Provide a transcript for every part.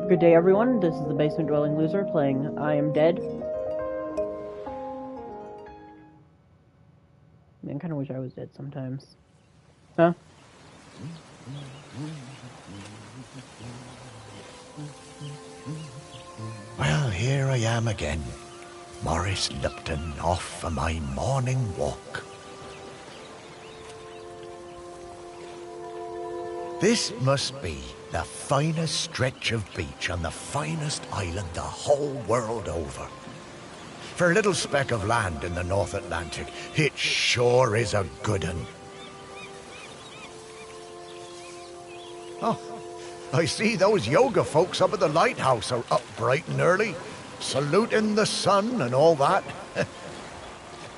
Good day, everyone. This is the Basement Dwelling Loser playing I Am Dead. Man, I kind of wish I was dead sometimes. Huh? Well, here I am again, Maurice Lupton, off for my morning walk. This must be the finest stretch of beach on the finest island the whole world over. For a little speck of land in the North Atlantic, it sure is a good un. Oh, I see those yoga folks up at the lighthouse are up bright and early, saluting the sun and all that.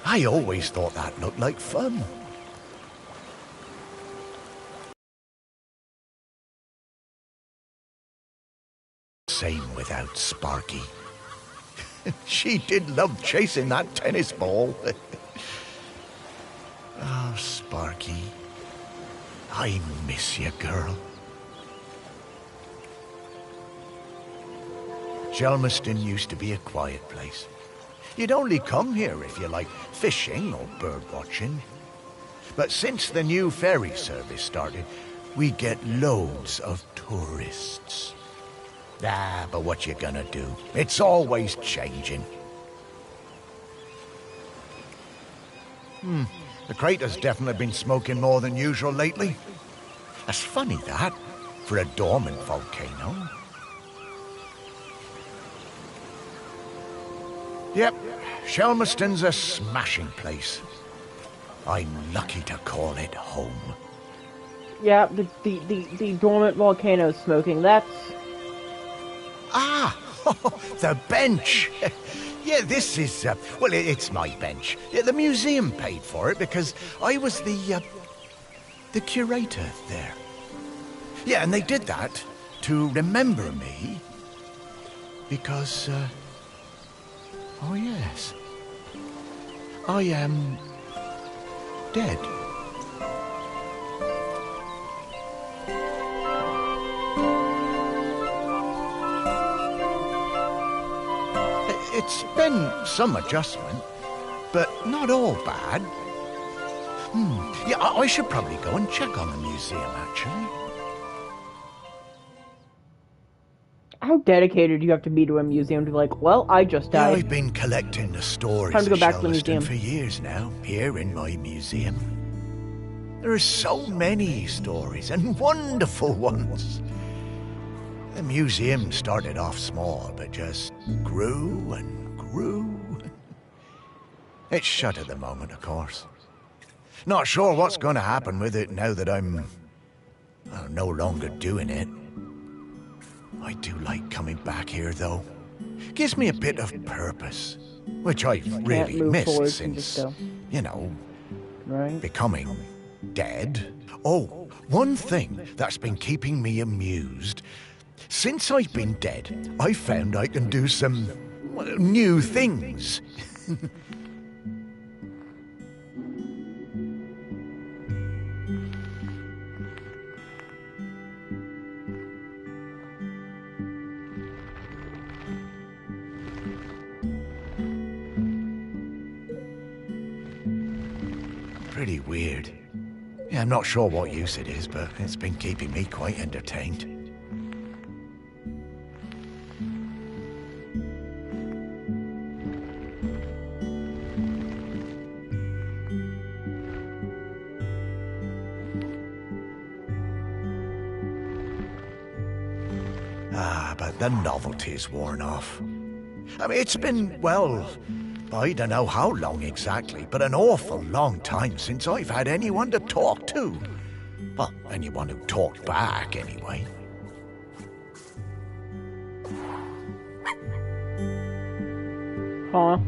I always thought that looked like fun. Same without Sparky. She did love chasing that tennis ball. Oh, Sparky. I miss you, girl. Shelmerston used to be a quiet place. You'd only come here if you liked fishing or bird watching. But since the new ferry service started, we get loads of tourists. Ah, but what you gonna do? It's always changing. The crater's definitely been smoking more than usual lately. That's funny, that, for a dormant volcano. Yep, Shelmerston's a smashing place. I'm lucky to call it home. Yeah, the dormant volcano smoking. That's... Ah, the bench. Yeah, this is, well, it's my bench. Yeah, the museum paid for it because I was the curator there. Yeah, and they did that to remember me because, oh yes, I am dead. It's been some adjustment, but not all bad. Yeah, I should probably go and check on the museum, actually. How dedicated do you have to be to a museum to be like, well, I just died. Yeah, I've been collecting the stories Time to go of back to the museum Shelmerston for years now, here in my museum. There are so many stories, and wonderful ones. The museum started off small, but just grew and grew. It's shut at the moment, of course. Not sure what's going to happen with it now that I'm no longer doing it. I do like coming back here, though. Gives me a bit of purpose, which I've really missed since, you know, becoming dead. Oh, one thing that's been keeping me amused. Since I've been dead, I found I can do some new things. Pretty weird. Yeah, I'm not sure what use it is, but it's been keeping me quite entertained. But the novelty's worn off. I mean, it's been, well, I don't know how long exactly, but an awful long time since I've had anyone to talk to. Well, anyone who talked back, anyway. Huh?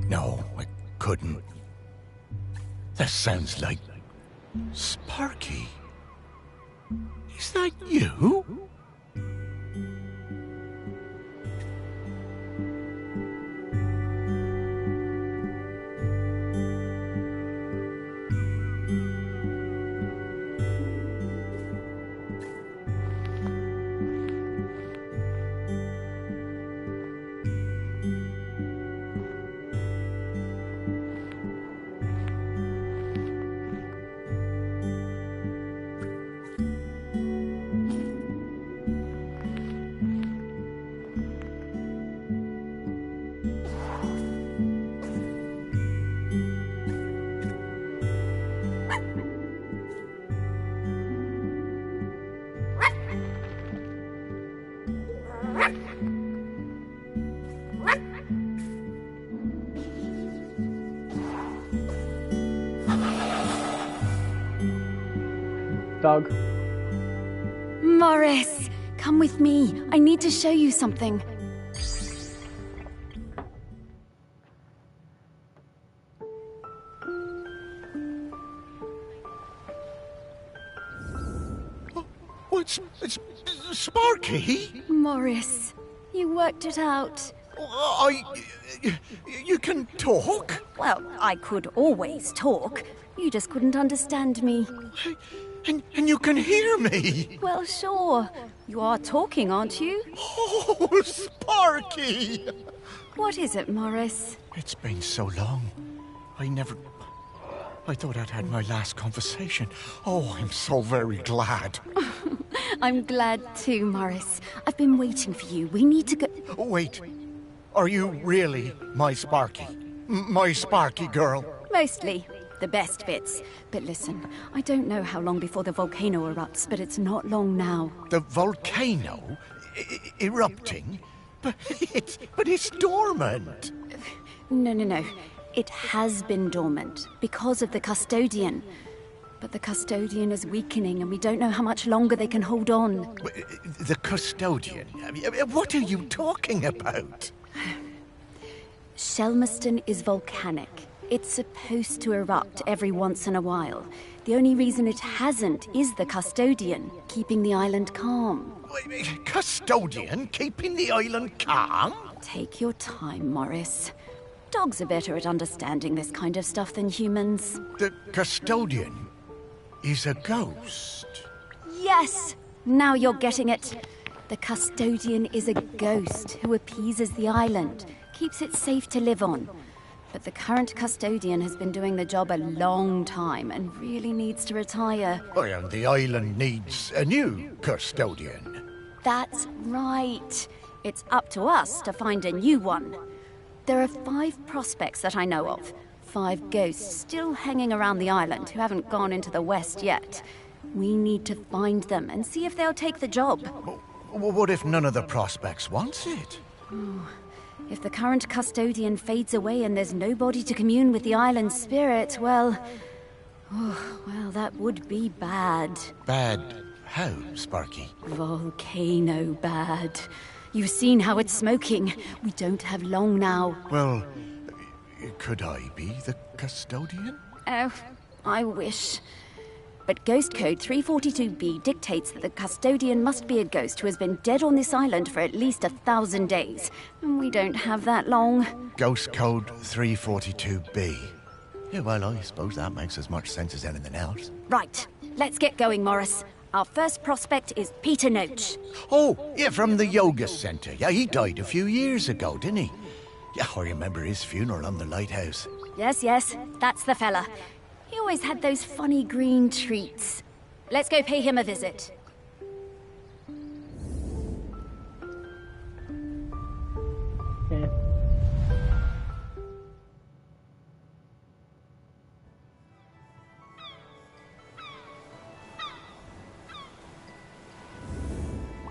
No, I couldn't. That sounds like Sparky. Is that you? Dog. Morris, come with me. I need to show you something. Oh, it's Sparky. Morris, you worked it out. You can talk? Well, I could always talk. You just couldn't understand me. And you can hear me? Well, sure. You are talking, aren't you? Oh, Sparky! What is it, Morris? It's been so long. I thought I'd had my last conversation. Oh, I'm so very glad. I'm glad too, Morris. I've been waiting for you. We need to go... Oh, wait. Are you really my Sparky? My Sparky girl? Mostly. The best bits. But listen, I don't know how long before the volcano erupts, but it's not long now. The volcano? Erupting? But it's dormant. No. It has been dormant because of the custodian. But the custodian is weakening and we don't know how much longer they can hold on. The custodian? What are you talking about? Shelmerston is volcanic. It's supposed to erupt every once in a while. The only reason it hasn't is the custodian, keeping the island calm. Custodian keeping the island calm? Take your time, Morris. Dogs are better at understanding this kind of stuff than humans. The custodian is a ghost. Yes! Now you're getting it. The custodian is a ghost who appeases the island, keeps it safe to live on. But the current custodian has been doing the job a long time and really needs to retire. Oh, and the island needs a new custodian. That's right. It's up to us to find a new one. There are 5 prospects that I know of. 5 ghosts still hanging around the island who haven't gone into the west yet. We need to find them and see if they'll take the job. What if none of the prospects wants it? If the current custodian fades away and there's nobody to commune with the island's spirit, well, that would be bad. Bad how, Sparky? Volcano bad. You've seen how it's smoking. We don't have long now. Well, could I be the custodian? Oh, I wish. But Ghost Code 342B dictates that the custodian must be a ghost who has been dead on this island for at least 1,000 days. And we don't have that long. Ghost Code 342B. Yeah, well, I suppose that makes as much sense as anything else. Right. Let's get going, Morris. Our first prospect is Peter Noach. Oh, yeah, from the yoga center. Yeah, he died a few years ago, didn't he? Yeah, I remember his funeral on the lighthouse. Yes, that's the fella. He always had those funny green treats. Let's go pay him a visit. Yeah.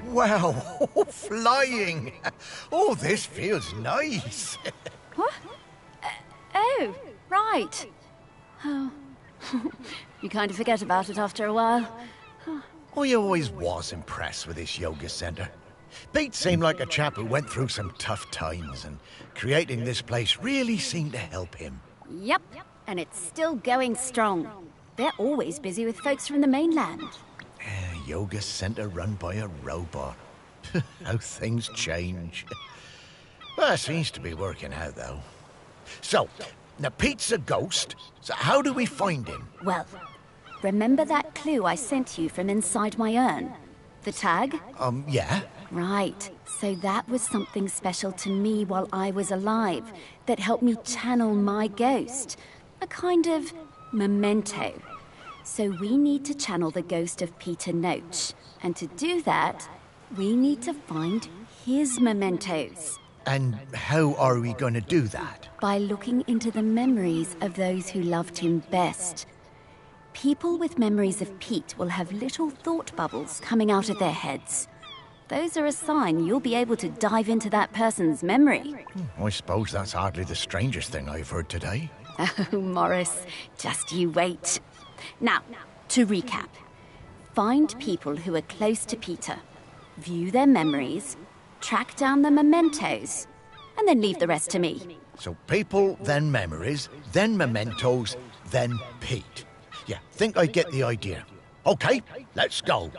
Wow, flying! Oh, this feels nice. What? Oh, right. Oh. You kind of forget about it after a while. I always was impressed with this yoga center. Pete seemed like a chap who went through some tough times, and creating this place really seemed to help him. Yep, and it's still going strong. They're always busy with folks from the mainland. Yoga center run by a robot. How things change. Well, it seems to be working out, though. So, now Pete's a ghost, so how do we find him? Well, remember that clue I sent you from inside my urn? The tag? Yeah. Right. So that was something special to me while I was alive that helped me channel my ghost. A kind of memento. So we need to channel the ghost of Peter Noach. And to do that, we need to find his mementos. And how are we going to do that? By looking into the memories of those who loved him best. People with memories of Pete will have little thought bubbles coming out of their heads. Those are a sign you'll be able to dive into that person's memory. I suppose that's hardly the strangest thing I've heard today. Oh, Morris, just you wait. Now, to recap. find people who are close to Peter, view their memories, track down the mementos, and then leave the rest to me. So people, then memories, then mementos, then Pete. Yeah, think I get the idea. Okay, let's go.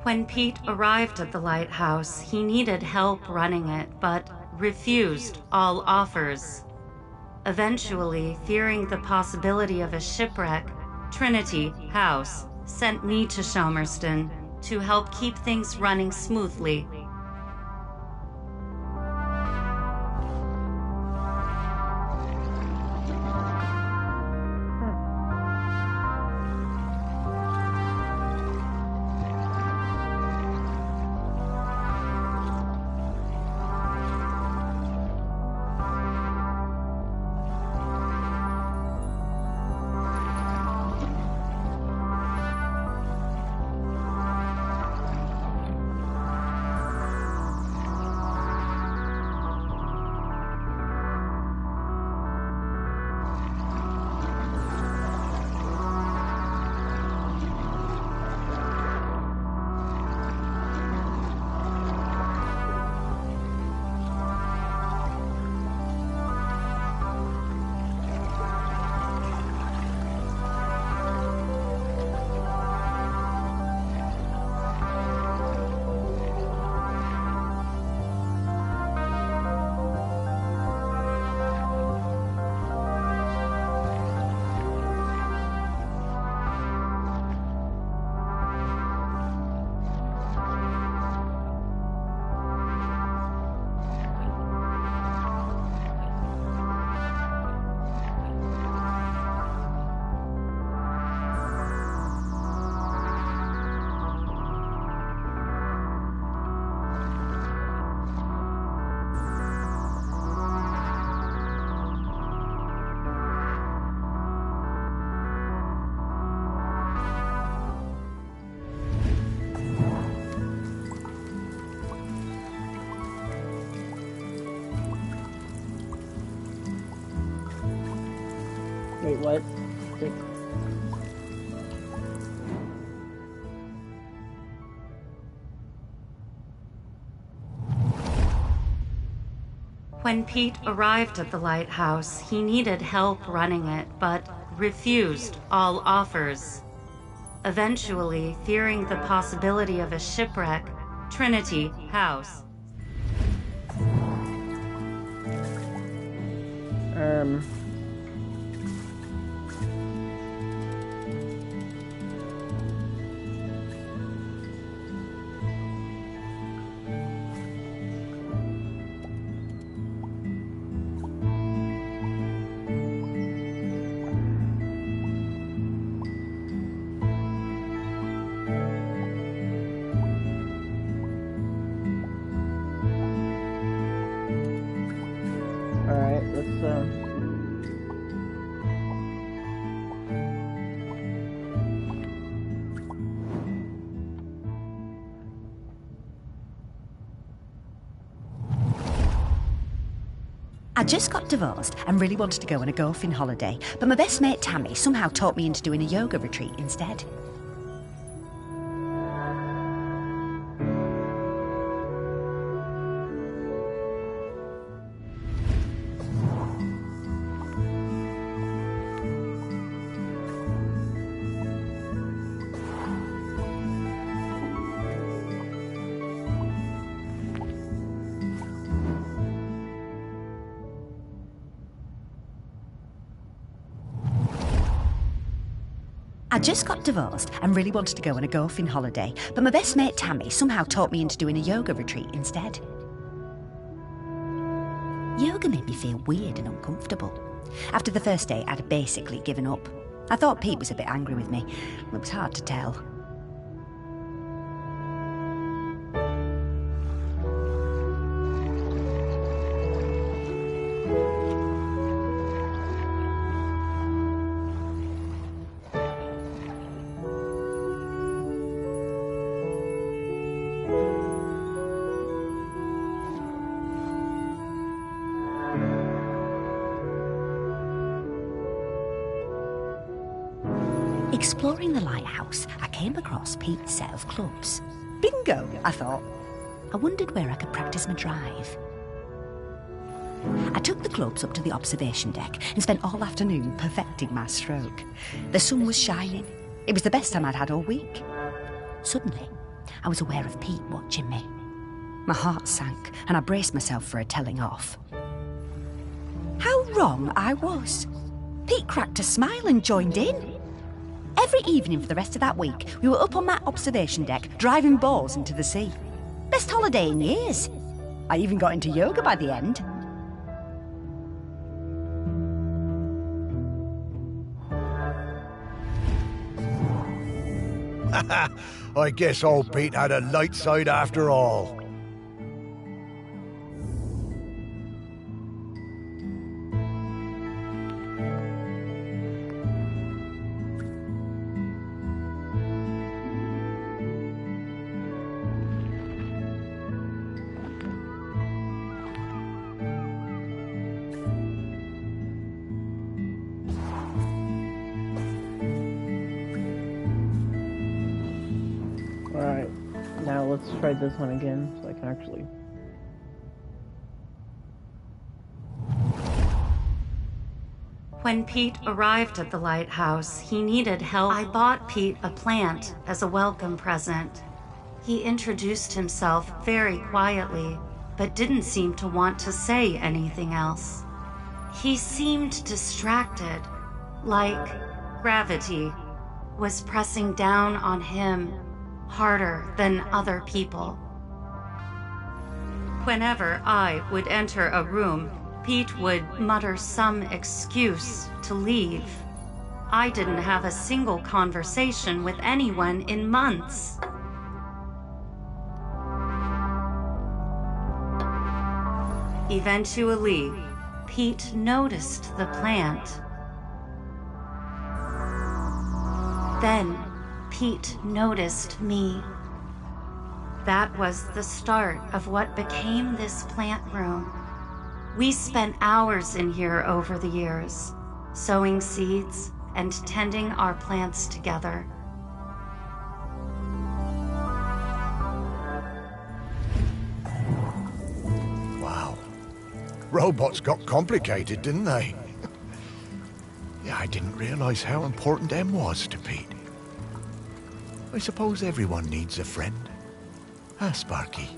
When Pete arrived at the lighthouse, he needed help running it, but refused all offers. Eventually, fearing the possibility of a shipwreck, Trinity House sent me to Shelmerston to help keep things running smoothly. Wait, what? When Pete arrived at the lighthouse, he needed help running it, but refused all offers. Eventually, fearing the possibility of a shipwreck, Trinity House. Alright, let's, I just got divorced and really wanted to go on a golfing holiday, but my best mate Tammy somehow talked me into doing a yoga retreat instead. I just got divorced and really wanted to go on a golfing holiday, but my best mate Tammy somehow talked me into doing a yoga retreat instead. Yoga made me feel weird and uncomfortable. After the first day, I'd basically given up. I thought Pete was a bit angry with me. It was hard to tell. Exploring the lighthouse, I came across Pete's set of clubs. Bingo, I thought. I wondered where I could practice my drive. I took the clubs up to the observation deck and spent all afternoon perfecting my stroke. The sun was shining. It was the best time I'd had all week. Suddenly, I was aware of Pete watching me. My heart sank and I braced myself for a telling off. How wrong I was. Pete cracked a smile and joined in. Every evening for the rest of that week, we were up on that observation deck, driving balls into the sea. Best holiday in years. I even got into yoga by the end. I guess old Pete had a light side after all. Alright, now let's try this one again so I can actually... When Pete arrived at the lighthouse, he needed help. I bought Pete a plant as a welcome present. He introduced himself very quietly, but didn't seem to want to say anything else. He seemed distracted, like gravity was pressing down on him harder than other people. Whenever I would enter a room, Pete would mutter some excuse to leave. I didn't have a single conversation with anyone in months. Eventually, Pete noticed the plant. Then, Pete noticed me. That was the start of what became this plant room. We spent hours in here over the years, sowing seeds and tending our plants together. Wow. Robots got complicated, didn't they? Yeah, I didn't realize how important M was to Pete. I suppose everyone needs a friend. Huh, Sparky?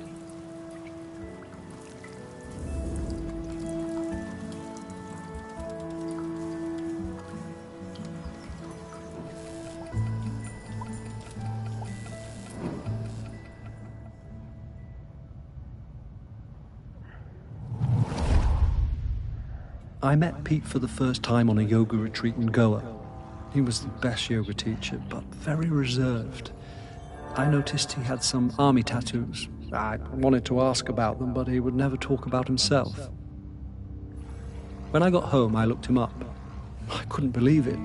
I met Pete for the first time on a yoga retreat in Goa. He was the best yoga teacher, but very reserved. I noticed he had some army tattoos. I wanted to ask about them, but he would never talk about himself. When I got home, I looked him up. I couldn't believe it.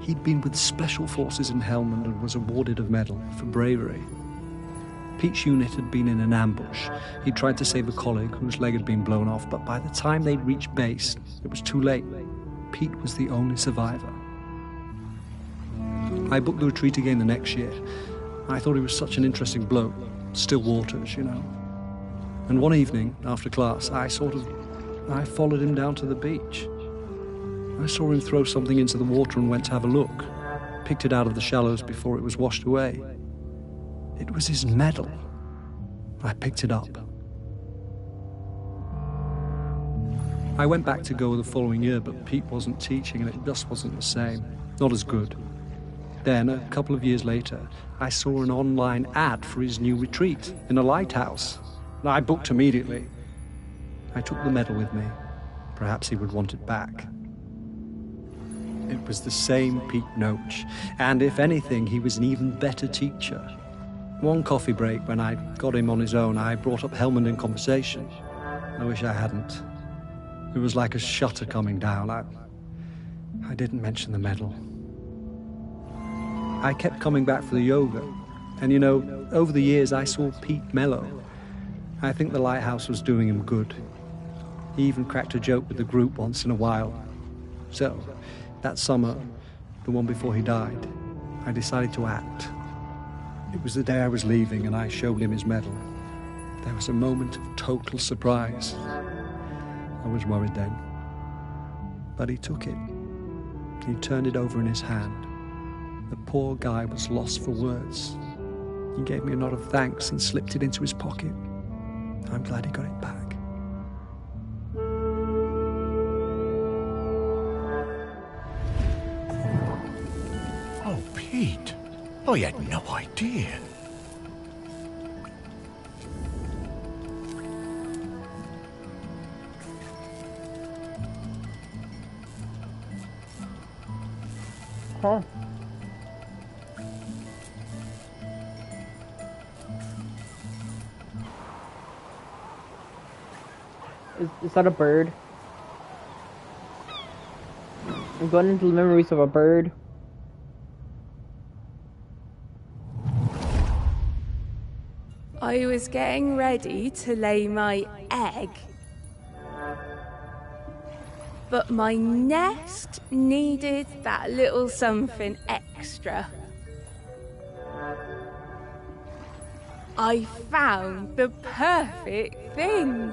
He'd been with Special Forces in Helmand and was awarded a medal for bravery. Pete's unit had been in an ambush. He tried to save a colleague whose leg had been blown off, but by the time they'd reached base, it was too late. Pete was the only survivor. I booked the retreat again the next year. I thought he was such an interesting bloke. Still waters, you know. And one evening, after class, I followed him down to the beach. I saw him throw something into the water and went to have a look. Picked it out of the shallows before it was washed away. It was his medal. I picked it up. I went back to Goa the following year, but Pete wasn't teaching and it just wasn't the same. Not as good. Then, a couple of years later, I saw an online ad for his new retreat in a lighthouse. I booked immediately. I took the medal with me. Perhaps he would want it back. It was the same Pete Noach, and if anything, he was an even better teacher. One coffee break, when I got him on his own, I brought up Helmand in conversation. I wish I hadn't. It was like a shutter coming down. I didn't mention the medal. I kept coming back for the yoga, and you know, over the years I saw Pete mellow. I think the lighthouse was doing him good. He even cracked a joke with the group once in a while. So, that summer, the one before he died, I decided to act. It was the day I was leaving, and I showed him his medal. There was a moment of total surprise. I was worried then. But he took it. He turned it over in his hand. The poor guy was lost for words. He gave me a nod of thanks and slipped it into his pocket. I'm glad he got it back. Oh, Pete. I had no idea. Huh. Is that a bird? I'm going into the memories of a bird. I was getting ready to lay my egg. But my nest needed that little something extra. I found the perfect thing.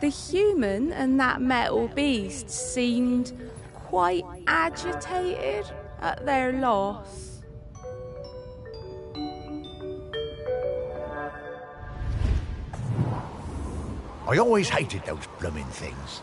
The human and that metal beast seemed quite agitated at their loss. I always hated those blooming things.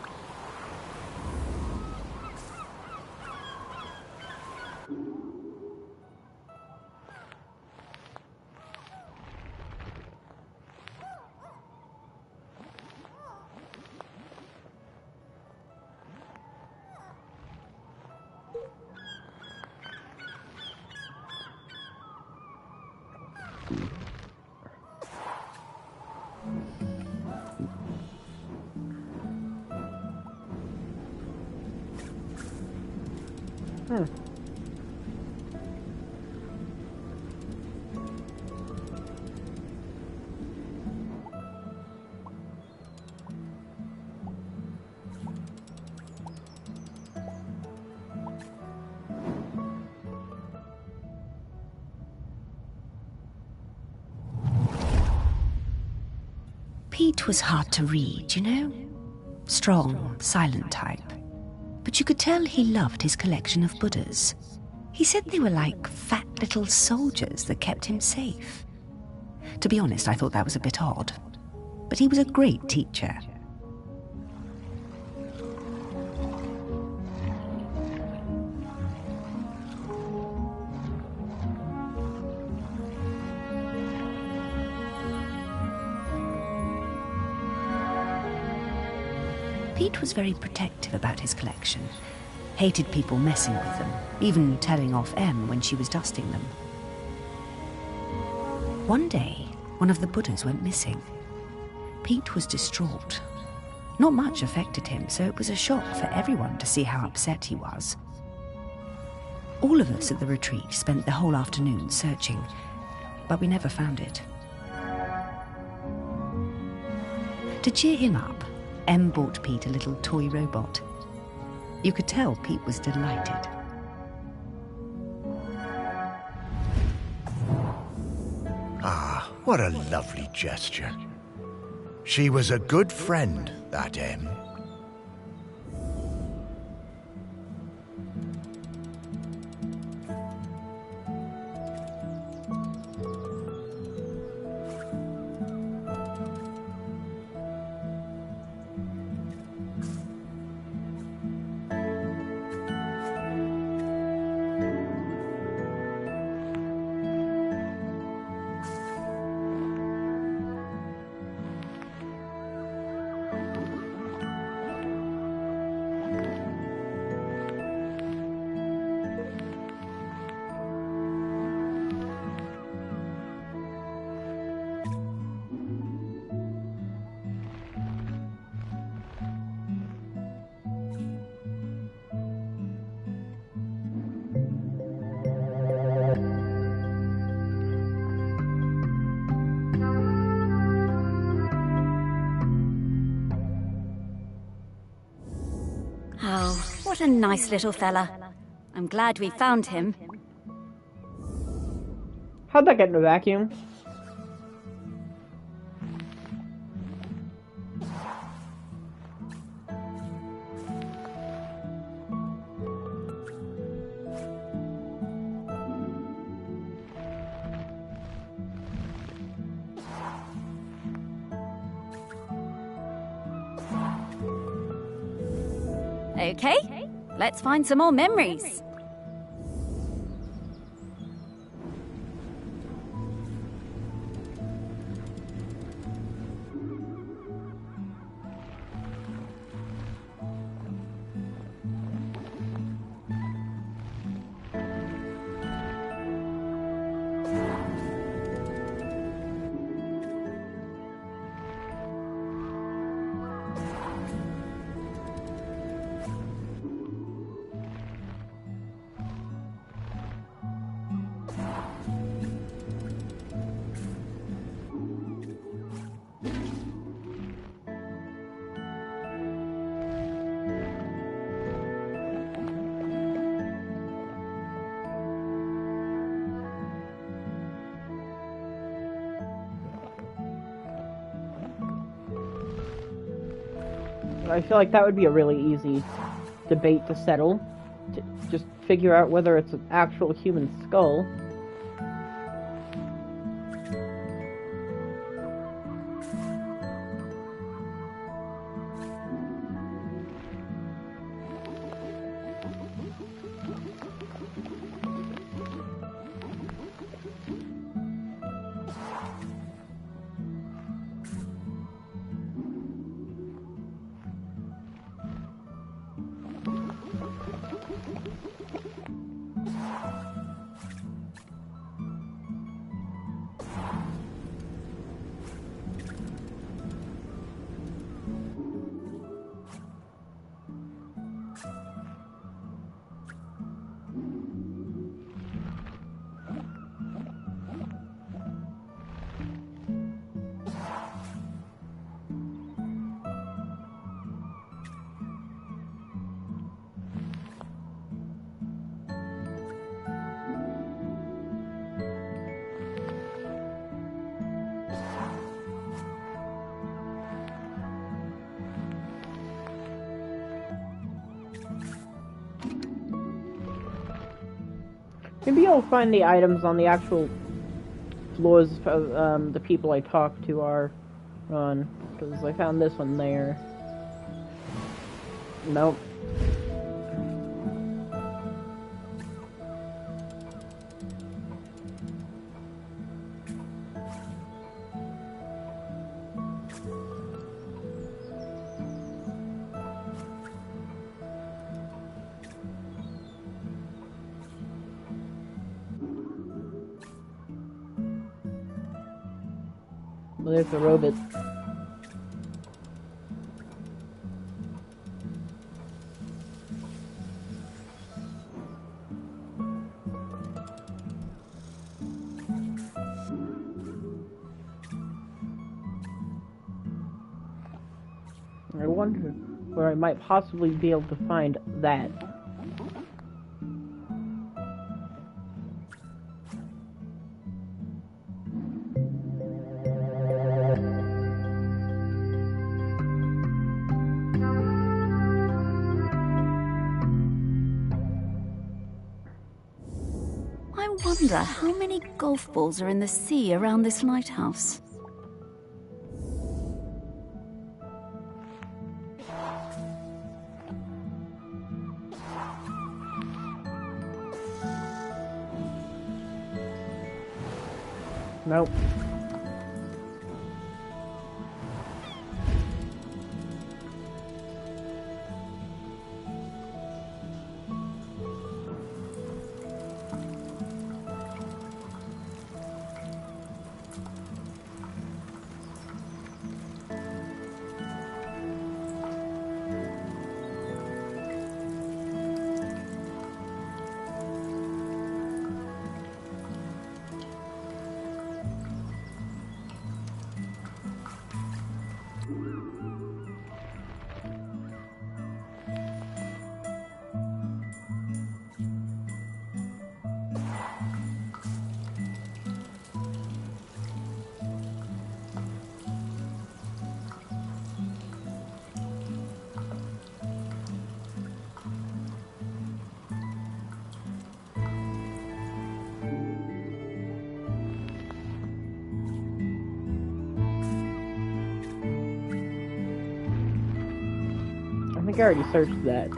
Pete was hard to read, you know? Strong, silent type. But you could tell he loved his collection of Buddhas. He said they were like fat little soldiers that kept him safe. To be honest, I thought that was a bit odd. But he was a great teacher. Pete was very protective about his collection. Hated people messing with them, even telling off Em when she was dusting them. One day, one of the Buddhas went missing. Pete was distraught. Not much affected him, so it was a shock for everyone to see how upset he was. All of us at the retreat spent the whole afternoon searching, but we never found it. To cheer him up, Em bought Pete a little toy robot. You could tell Pete was delighted. Ah, what a lovely gesture. She was a good friend, that Em. What a nice little fella. I'm glad we found him. How'd that get in a vacuum? Okay, let's find some more memories. I feel like that would be a really easy debate to settle. To just figure out whether it's an actual human skull. Maybe I'll find the items on the actual floors the people I talked to are on. Because I found this one there. Nope. Well, there's the robot. I wonder where I might possibly be able to find that. I wonder how many golf balls are in the sea around this lighthouse. Nope. think I already searched that.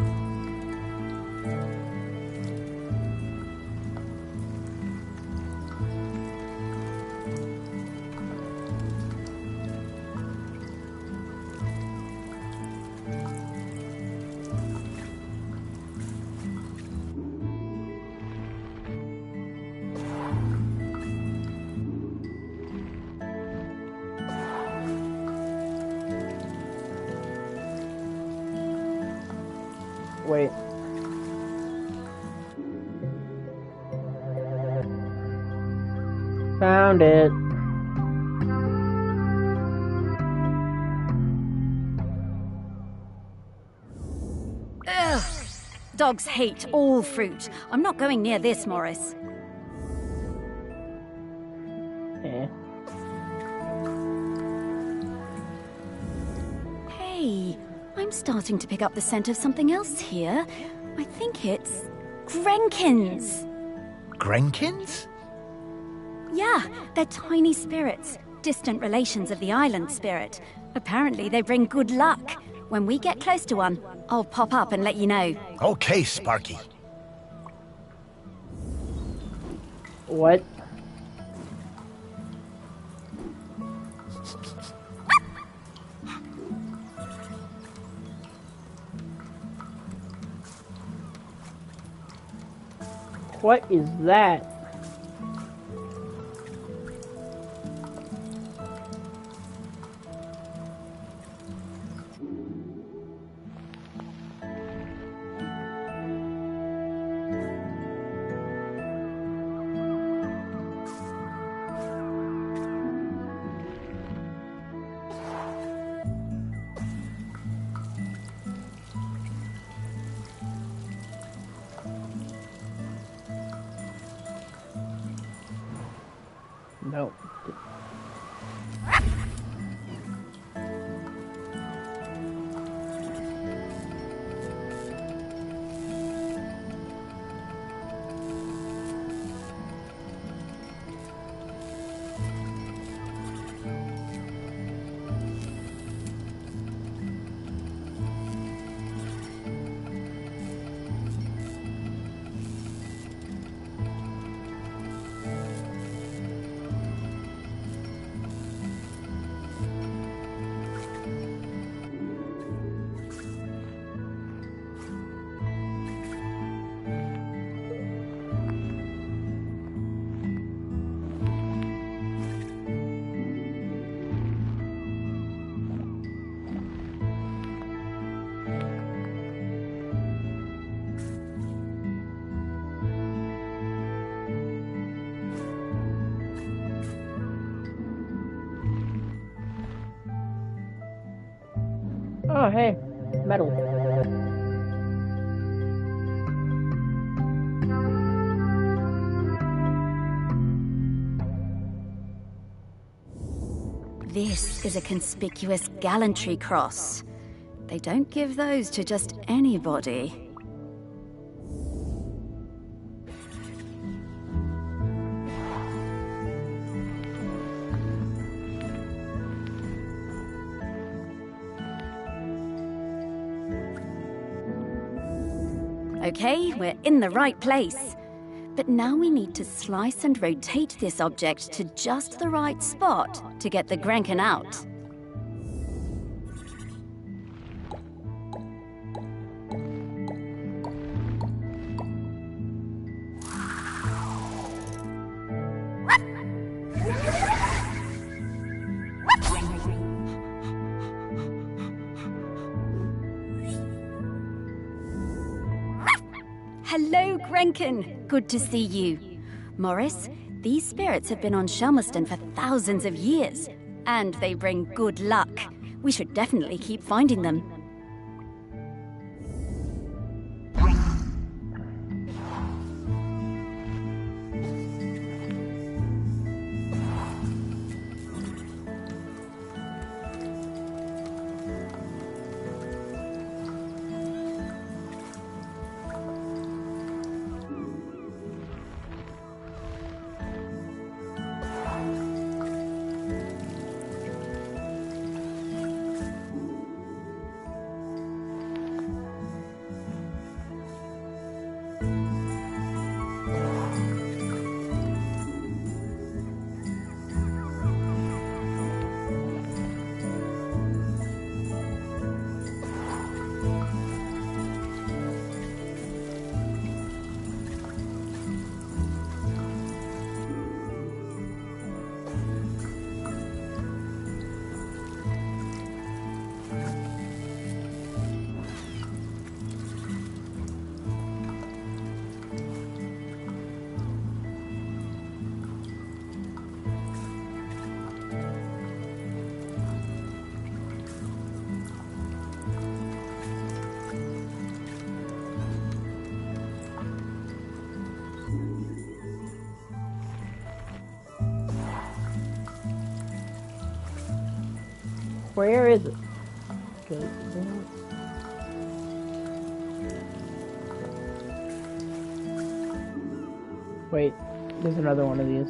Wait. Found it. Ugh! Dogs hate all fruit. I'm not going near this, Morris. Eh. Hey, I'm starting to pick up the scent of something else here. I think it's Grenkins. Grenkins? Yeah, they're tiny spirits, distant relations of the island spirit. Apparently they bring good luck. When we get close to one, I'll pop up and let you know. Okay, Sparky. What? What is that? No. Oh, hey, metal. This is a conspicuous gallantry cross. They don't give those to just anybody. Okay, we're in the right place. But now we need to slice and rotate this object to just the right spot to get the Grenkin out. Hello, Grenkin. Good to see you. Morris, these spirits have been on Shelmerston for thousands of years, and they bring good luck. We should definitely keep finding them. Where is it? Okay. Wait, there's another one of these.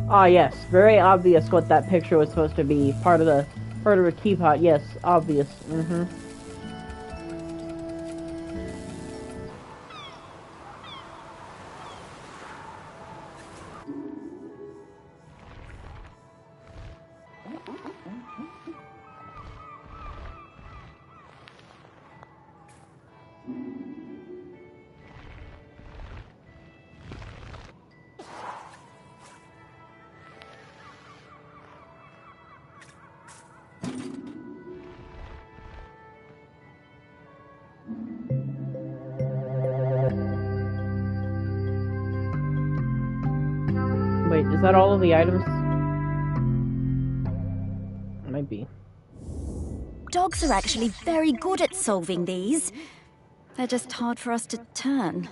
Ah, yes, very obvious what that picture was supposed to be. Part of a teapot. Yes, obvious. Mm-hmm. Wait, is that all of the items? Might be. Dogs are actually very good at solving these. They're just hard for us to turn.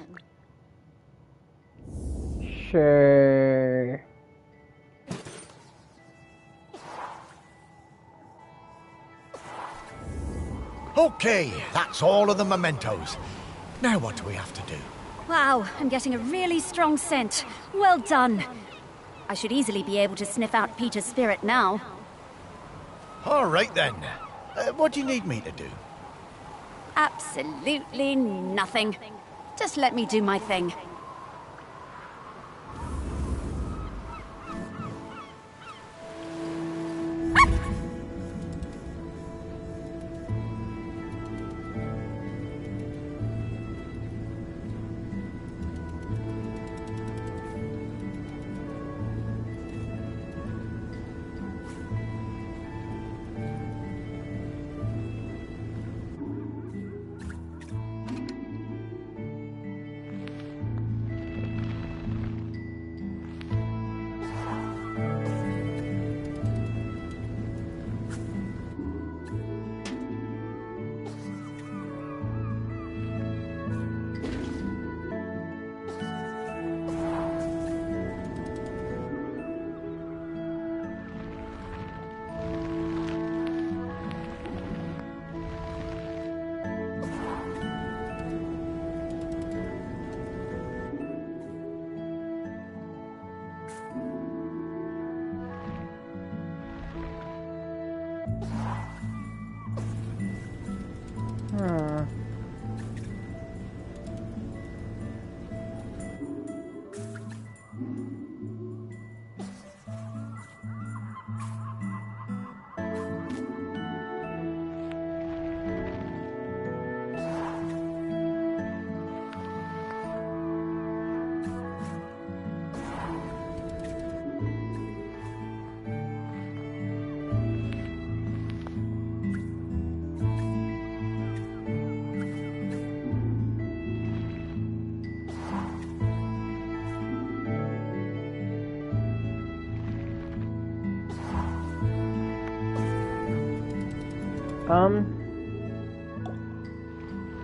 Sure. Okay, that's all of the mementos. Now what do we have to do? Wow, I'm getting a really strong scent. Well done. I should easily be able to sniff out Peter's spirit now. All right then. What do you need me to do? Absolutely nothing. Just let me do my thing.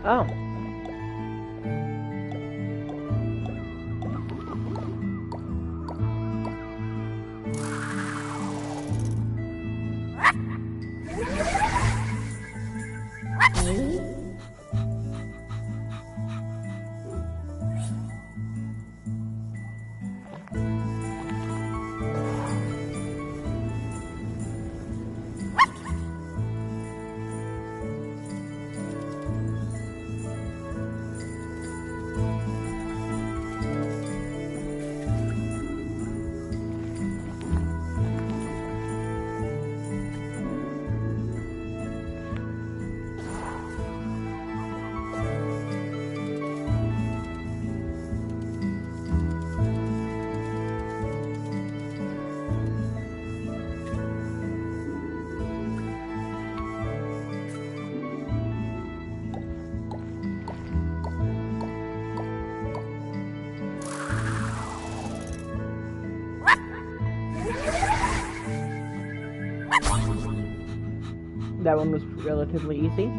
Oh. That one was relatively easy.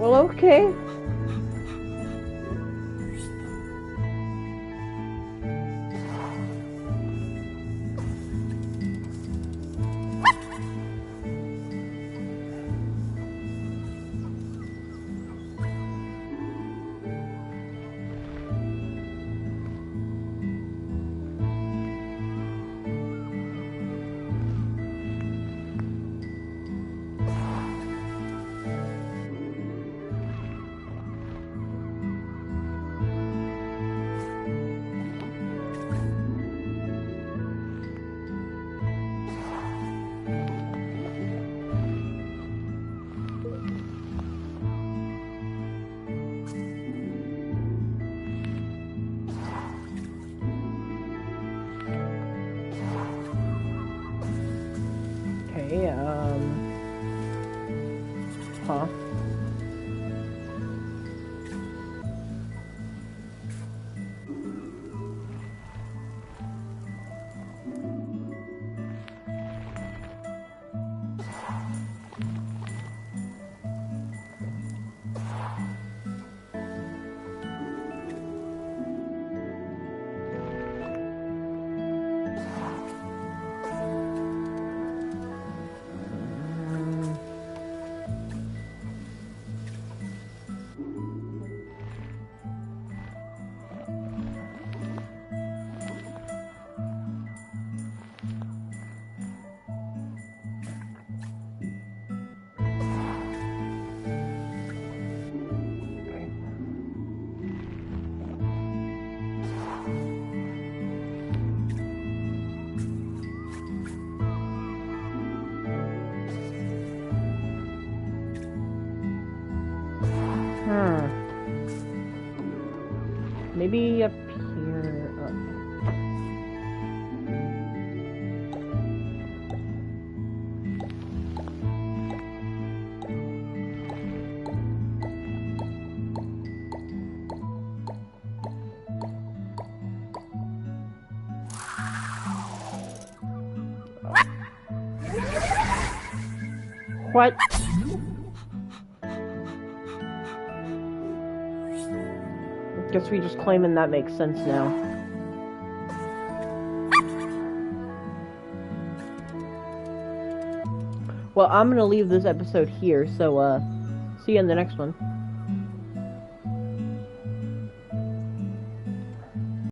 Well, okay. Okay, huh. Maybe up here. What? Guess we just claiming that makes sense now. Well, I'm gonna leave this episode here, so see you in the next one.